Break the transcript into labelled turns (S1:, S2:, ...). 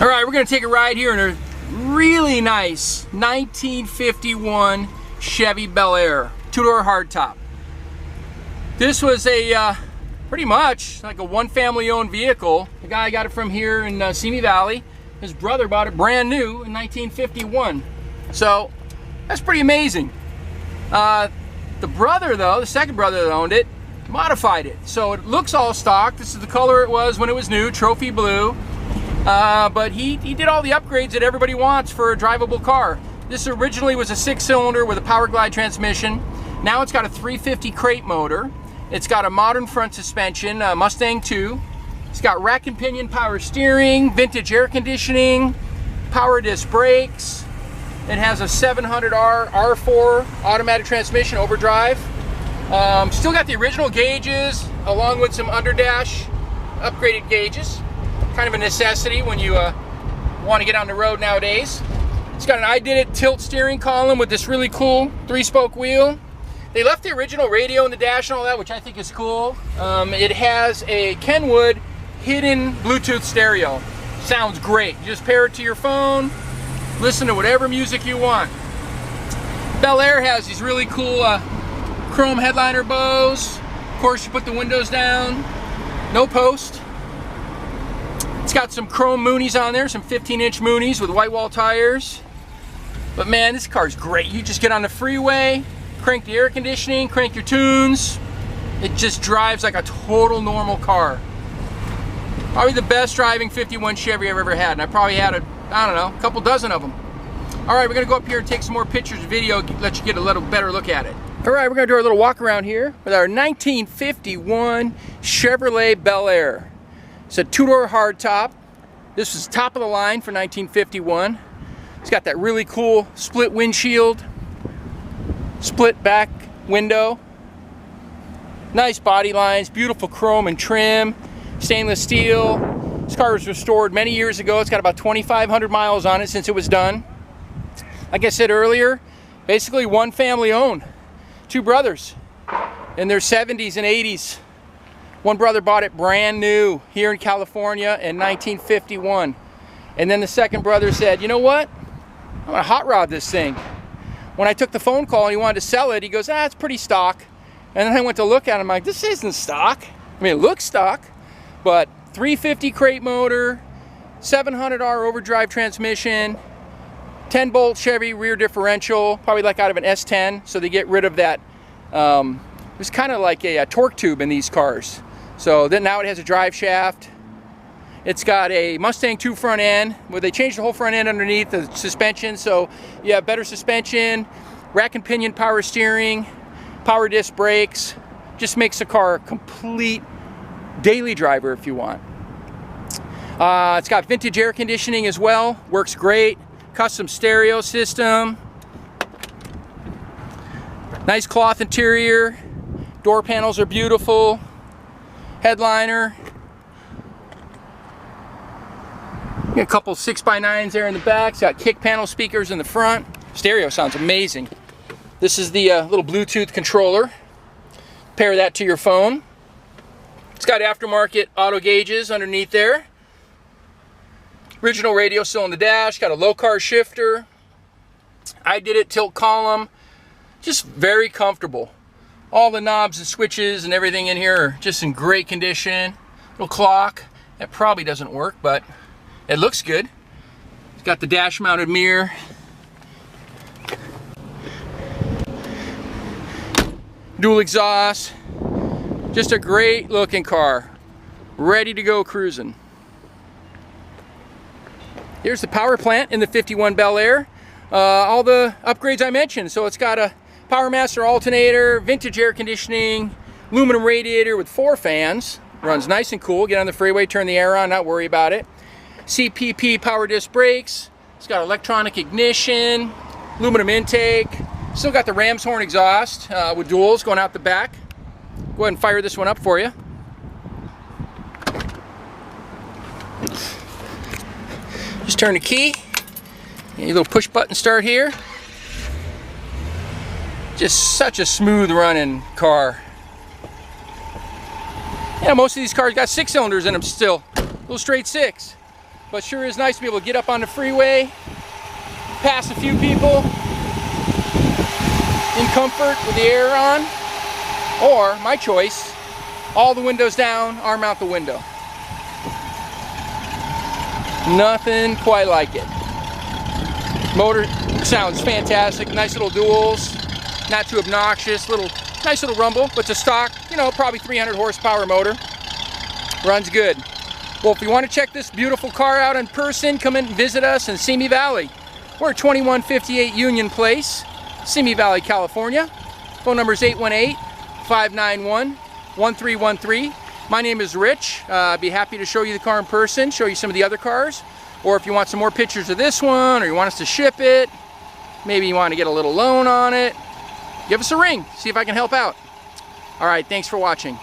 S1: All right, we're gonna take a ride here in a really nice 1951 Chevy Bel Air, two-door hardtop. This was a pretty much like a one family owned vehicle. The guy got it from here in Simi Valley. His brother bought it brand new in 1951. So that's pretty amazing. The brother though, the second brother that owned it, modified it. So it looks all stock. This is the color it was when it was new, trophy blue. But he did all the upgrades that everybody wants for a drivable car. This originally was a 6-cylinder with a power glide transmission. Now it's got a 350 crate motor. It's got a modern front suspension, Mustang II. It's got rack and pinion power steering, vintage air conditioning, power disc brakes. It has a 700R R4 automatic transmission, overdrive. Still got the original gauges along with some underdash upgraded gauges. Kind of a necessity when you want to get on the road nowadays. It's got an Ididit tilt steering column with this really cool 3-spoke wheel. They left the original radio in the dash and all that, which I think is cool. It has a Kenwood hidden Bluetooth stereo. Sounds great. You just pair it to your phone, listen to whatever music you want. Bel Air has these really cool chrome headliner bows. Of course, you put the windows down, no post. It's got some chrome Moonies on there, some 15-inch Moonies with white wall tires. But man, this car's great. You just get on the freeway, crank the air conditioning, crank your tunes. It just drives like a total normal car. Probably the best driving 51 Chevy I've ever had. And I probably had, I don't know, a couple dozen of them. All right, we're gonna go up here and take some more pictures, video, let you get a little better look at it. All right, we're gonna do our little walk around here with our 1951 Chevrolet Bel Air. It's a two-door hardtop. This is top of the line for 1951. It's got that really cool split windshield, split back window, nice body lines, beautiful chrome and trim, stainless steel. This car was restored many years ago. It's got about 2,500 miles on it since it was done. Like I said earlier, basically one family owned, two brothers in their 70s and 80s. One brother bought it brand new here in California in 1951. And then the second brother said, you know what? I'm gonna hot rod this thing. When I took the phone call and he wanted to sell it, he goes, it's pretty stock. And then I went to look at it, I'm like, this isn't stock. I mean, it looks stock, but 350 crate motor, 700R overdrive transmission, 10-bolt Chevy rear differential, probably like out of an S10, so they get rid of that. It's kind of like a torque tube in these cars. So then now it has a drive shaft. It's got a Mustang II front end where they changed the whole front end underneath the suspension, so you have better suspension, rack and pinion power steering, power disc brakes. Just makes the car a complete daily driver if you want. It's got vintage air conditioning as well, works great. Custom stereo system. Nice cloth interior. Door panels are beautiful. Headliner. Got a couple 6x9s there in the back. It's got kick panel speakers in the front. Stereo sounds amazing. This is the little Bluetooth controller. Pair that to your phone. It's got aftermarket auto gauges underneath there. Original radio still on the dash. Got a Lokar shifter. Ididit tilt column. Just very comfortable. All the knobs and switches and everything in here are just in great condition. Little clock. That probably doesn't work, but it looks good. It's got the dash mounted mirror. Dual exhaust. Just a great looking car. Ready to go cruising. Here's the power plant in the 51 Bel Air. All the upgrades I mentioned. So it's got a Powermaster alternator, vintage air conditioning, aluminum radiator with 4 fans. Runs nice and cool. Get on the freeway, turn the air on, not worry about it. CPP power disc brakes. It's got electronic ignition, aluminum intake. Still got the ram's horn exhaust with duals going out the back. Go ahead and fire this one up for you. Just turn the key. A little push button start here. Just such a smooth running car. Yeah, most of these cars got 6 cylinders in them still. Little straight 6. but sure is nice to be able to get up on the freeway, pass a few people in comfort with the air on, or my choice, all the windows down, arm out the window. Nothing quite like it. Motor sounds fantastic, nice little duals, not too obnoxious, nice little rumble, but it's a stock, you know, probably 300 horsepower motor. Runs good. Well, if you want to check this beautiful car out in person, come in and visit us in Simi Valley. We're at 2158 Union Place, Simi Valley, California. Phone number is 818-591-1313. My name is Rich. I'd be happy to show you the car in person, show you some of the other cars. Or if you want some more pictures of this one, or you want us to ship it, maybe you want to get a little loan on it, give us a ring, see if I can help out. All right, thanks for watching.